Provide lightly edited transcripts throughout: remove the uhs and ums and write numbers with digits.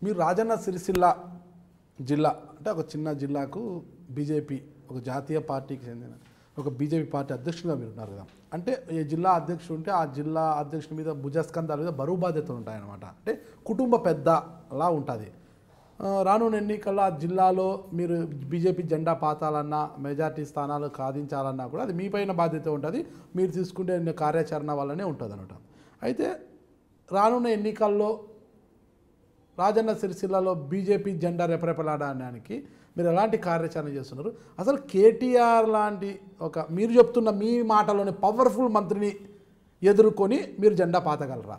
మీరు రాజన్న సిరిసిల్ల జిల్లా అంటే ఒక చిన్న జిల్లాకు బీజేపీ ఒక జాతీయ పార్టీకి చెందిన ఒక బీజేపీ పార్టీ అధ్యక్షుడిగా మీరు ఉన్నారు కదా. అంటే ఈ జిల్లా అధ్యక్షుడు ఉంటే ఆ జిల్లా అధ్యక్షుడి మీద భుజస్కంధాల మీద బరువు బాధ్యతలు ఉంటాయన్నమాట. అంటే కుటుంబ పెద్దలా ఉంటుంది. రానున్న ఎన్నికల్లో ఆ జిల్లాలో మీరు బీజేపీ జెండా పాతాలన్నా మెజార్టీ స్థానాలు సాధించాలన్నా కూడా అది మీపైన బాధ్యత ఉంటుంది. మీరు తీసుకుంటే కార్యాచరణ వల్లనే ఉంటుంది అనమాట. అయితే రానున్న ఎన్నికల్లో రాజన్న సిరిసిల్లలో బీజేపీ జెండా రెపరెపలాడడానికి మీరు ఎలాంటి కార్యాచరణ చేస్తున్నారు? అసలు కేటీఆర్ లాంటి ఒక మీరు చెప్తున్న మీ మాటలోని పవర్ఫుల్ మంత్రిని ఎదుర్కొని మీరు జెండా పాతగలరా?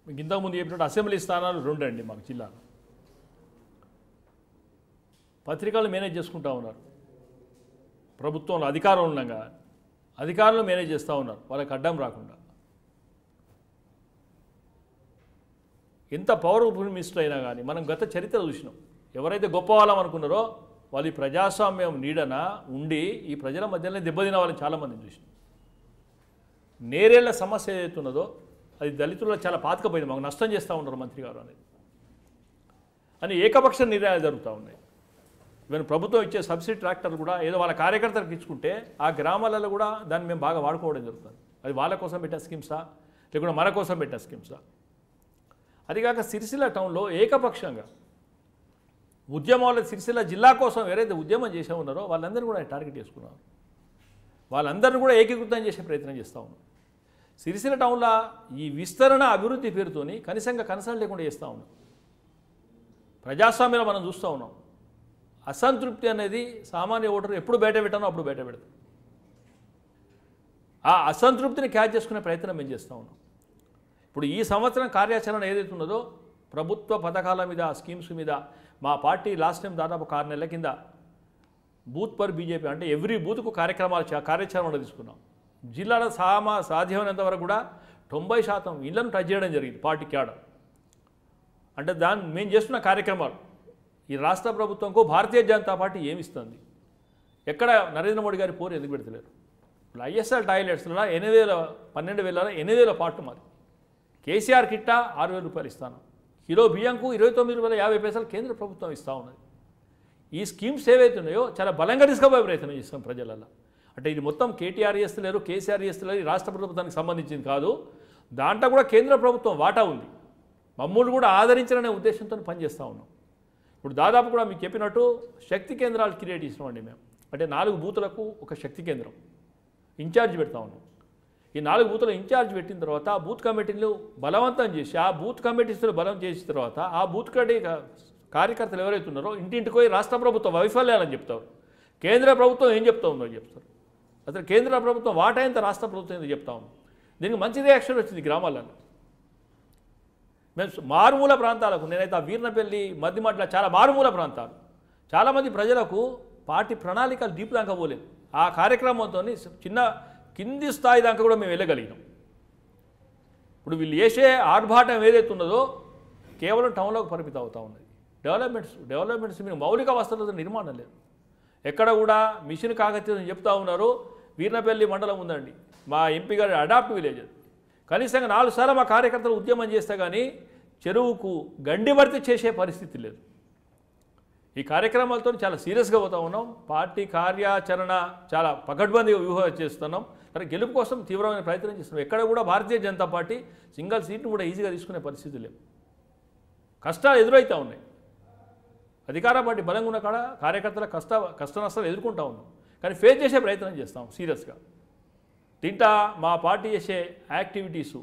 మీకు ఇంతకుముందు చెప్పినట్టు అసెంబ్లీ స్థానాలు 2 అండి మాకు జిల్లాలో. పత్రికలు మేనేజ్ చేసుకుంటూ ఉన్నారు. ప్రభుత్వంలో అధికారం ఉండగా అధికారులు మేనేజ్ చేస్తూ ఉన్నారు వాళ్ళకి అడ్డం రాకుండా. ఎంత పవర్ఫుల్ మినిస్టర్ అయినా కానీ మనం గత చరిత్ర చూసినాం. ఎవరైతే గొప్ప వాళ్ళం అనుకున్నారో వాళ్ళు ఈ ప్రజాస్వామ్యం నీడన ఉండి ఈ ప్రజల మధ్యలో దెబ్బతిన వాళ్ళని చాలామందిని చూసినాం. నేరేళ్ల సమస్య ఏదైతే ఉన్నదో అది దళితుల్లో చాలా పాతకపోయింది. మాకు నష్టం చేస్తూ ఉన్నారు మంత్రి గారు అనేది అని ఏకపక్ష నిర్ణయాలు జరుగుతూ ఉన్నాయి. ఈవెన్ ప్రభుత్వం ఇచ్చే సబ్సిడీ ట్రాక్టర్ కూడా ఏదో వాళ్ళ కార్యకర్తలకు ఇచ్చుకుంటే ఆ గ్రామాలలో కూడా దాన్ని మేము బాగా వాడుకోవడం జరుగుతుంది. అది వాళ్ళ కోసం పెట్టిన స్కీమ్సా లేకుండా మన కోసం పెట్టిన స్కీమ్సా? అదిగాక సిరిసిల్ల టౌన్లో ఏకపక్షంగా ఉద్యమాలు సిరిసిల్ల జిల్లా కోసం ఎవరైతే ఉద్యమం చేసే ఉన్నారో వాళ్ళందరూ కూడా టార్గెట్ చేసుకున్నారు. వాళ్ళందరినీ కూడా ఏకీకృతం చేసే ప్రయత్నం చేస్తూ ఉన్నారు. సిరిసిల్ల టౌన్లో ఈ విస్తరణ అభివృద్ధి పేరుతోని కనీసంగా కనసాలు లేకుండా చేస్తూ ఉన్నాం. ప్రజాస్వామ్యంలో మనం చూస్తూ ఉన్నాం. అసంతృప్తి అనేది సామాన్య ఓటరు ఎప్పుడు బయట పెట్టానో అప్పుడు బయట పెడతాం. ఆ అసంతృప్తిని క్యాచ్ చేసుకునే ప్రయత్నం మేము చేస్తూ ఉన్నాం. ఇప్పుడు ఈ సంవత్సరం కార్యాచరణ ఏదైతే ఉన్నదో ప్రభుత్వ పథకాల మీద స్కీమ్స్ మీద మా పార్టీ లాస్ట్ టైం దాదాపు 6 నెలల కింద బూత్ పర్ బీజేపీ అంటే ఎవ్రీ బూత్కు కార్యాచరణ తీసుకున్నాం. జిల్లాలో సాధ్యమైనంత వరకు కూడా 90% ఇళ్లను టచ్ చేయడం జరిగింది పార్టీ క్యాడర్. అంటే మేము చేస్తున్న కార్యక్రమాలు ఈ రాష్ట్ర ప్రభుత్వంకు భారతీయ జనతా పార్టీ ఏమిస్తుంది? ఎక్కడ నరేంద్ర మోడీ గారి పోరు ఎందుకు పెడతలేరు? ఇప్పుడు ఐఎస్ఎల్ టాయిలెట్స్లో 12,000 8,000 పార్ట్ మాది. కేసీఆర్ కిట్టా 6,000 రూపాయలు ఇస్తాను. కిలో బియ్యంకు 29.50 కేంద్ర ప్రభుత్వం ఇస్తూ ఉన్నది. ఈ స్కీమ్స్ ఏవైతే ఉన్నాయో చాలా బలంగా తీసుకుపోయే ప్రయత్నం చేస్తాం ప్రజలలో. అంటే ఇది మొత్తం కేటీఆర్ చేస్తలేరు కేసీఆర్ చేస్తలేరు ఈ రాష్ట్ర ప్రభుత్వానికి సంబంధించింది కాదు. దాంట్లో కూడా కేంద్ర ప్రభుత్వం వాటా ఉంది. మమ్మల్ని కూడా ఆదరించాలనే ఉద్దేశంతో పనిచేస్తూ ఉన్నాం. ఇప్పుడు దాదాపు కూడా మీకు చెప్పినట్టు శక్తి కేంద్రాలు క్రియేట్ చేసినామండి మేము. అంటే 4 బూతులకు ఒక శక్తి కేంద్రం ఇన్ఛార్జ్ పెడతా ఉన్నాం. ఈ 4 బూతులు ఇన్ఛార్జ్ పెట్టిన తర్వాత ఆ బూత్ కమిటీలు బలవంతం చేసి ఆ బూత్ కమిటీస్లో బలం చేసిన తర్వాత ఆ బూత్ కమిటీ కార్యకర్తలు ఎవరైతే ఉన్నారో ఇంటింటికి పోయి రాష్ట్ర ప్రభుత్వం వైఫల్యాలని చెప్తారు. కేంద్ర ప్రభుత్వం ఏం చెప్తా ఉందో చెప్తారు. అసలు కేంద్ర ప్రభుత్వం వాటైనంత రాష్ట్ర ప్రభుత్వం ఏదో చెప్తా ఉంది. దీనికి మంచి రియాక్షన్ వచ్చింది గ్రామాలలో. మేము మారుమూల ప్రాంతాలకు నేనైతే ఆ వీర్నపల్లి మద్దిమట్ల చాలా మారుమూల ప్రాంతాలు చాలామంది ప్రజలకు పార్టీ ప్రణాళికలు డీప్ దాకా పోలేదు. ఆ కార్యక్రమంతో చిన్న కింది స్థాయి దాకా కూడా మేము వెళ్ళగలిగినాం. ఇప్పుడు వీళ్ళు చేసే ఆర్భాటం ఏదైతే ఉన్నదో కేవలం టౌన్లోకి పరిమితం అవుతూ ఉన్నది. డెవలప్మెంట్స్ మీరు మౌలిక వసతులతో నిర్మాణం లేదు. ఎక్కడ కూడా మిషన్ కాకతీయం చెప్తా ఉన్నారు. వీర్నపల్లి మండలం ఉందండి మా ఎంపీ గారి అడాప్ట్ విలేజ్. అది కనీసంగా 4 సార్లు మా కార్యకర్తలు ఉద్యమం చేస్తే కానీ చెరువుకు గండి భర్తీ చేసే పరిస్థితి లేదు. ఈ కార్యక్రమాలతో చాలా సీరియస్గా పోతూ ఉన్నాం. పార్టీ కార్యాచరణ చాలా పకడ్బందీగా వ్యూహం చేస్తున్నాం. కానీ గెలుపు కోసం తీవ్రమైన ప్రయత్నం చేస్తున్నాం. ఎక్కడ కూడా భారతీయ జనతా పార్టీ సింగిల్ సీట్ను కూడా ఈజీగా తీసుకునే పరిస్థితి లేవు. కష్టాలు ఎదురవుతూ ఉన్నాయి. అధికార పార్టీ బలంగా ఉన్న కాడ కార్యకర్తల కష్ట నష్టాలు ఎదుర్కొంటూ ఉన్నాం. కానీ ఫేస్ చేసే ప్రయత్నం చేస్తాం సీరియస్గా. దీంట్లో మా పార్టీ చేసే యాక్టివిటీసు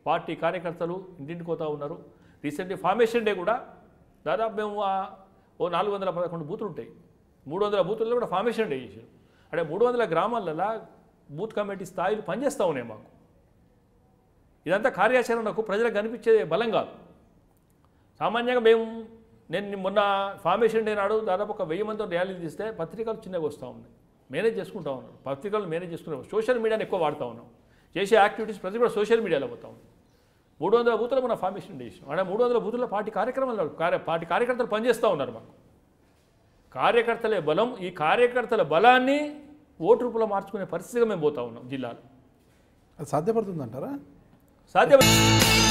పార్టీ కార్యకర్తలు ఇంటింటికి పోతూ ఉన్నారు. రీసెంట్లీ ఫార్మేషన్ డే కూడా దాదాపు మేము 411 బూతులు ఉంటాయి. 300 బూతుల్లో కూడా ఫార్మేషన్ డే చేశారు. అంటే 300 గ్రామాలలో బూత్ కమిటీ స్థాయిలు పనిచేస్తూ ఉన్నాయి మాకు. ఇదంతా కార్యాచరణకు ప్రజలకు కనిపించే బలం కాదు. సామాన్యంగా నేను మొన్న ఫార్మేషన్ డే నాడు దాదాపు ఒక 1000 మందితో ర్యాలీలు తీస్తే పత్రికలు చిన్నగా వస్తూ ఉన్నాయి. మేనేజ్ చేసుకుంటూ ఉన్నారు. పత్రికలు మేనేజ్ చేసుకుంటాం. సోషల్ మీడియాని ఎక్కువ వాడుతూ ఉన్నాం. చేసే యాక్టివిటీస్ ప్రతి కూడా సోషల్ మీడియాలో పోతా ఉన్నాం. 300 బూతులు మన ఫార్మేషన్ డే చేసాం. అంటే 300 బూతుల్లో పార్టీ కార్యక్రమాలు పార్టీ కార్యకర్తలు పనిచేస్తూ ఉన్నారు. మాకు కార్యకర్తలే బలం. ఈ కార్యకర్తల బలాన్ని ఓటు రూపంలో మార్చుకునే పరిస్థితిగా మేము పోతా ఉన్నాం జిల్లాలో. అది సాధ్యపడుతుందంటారా? సాధ్యపడుతుంది.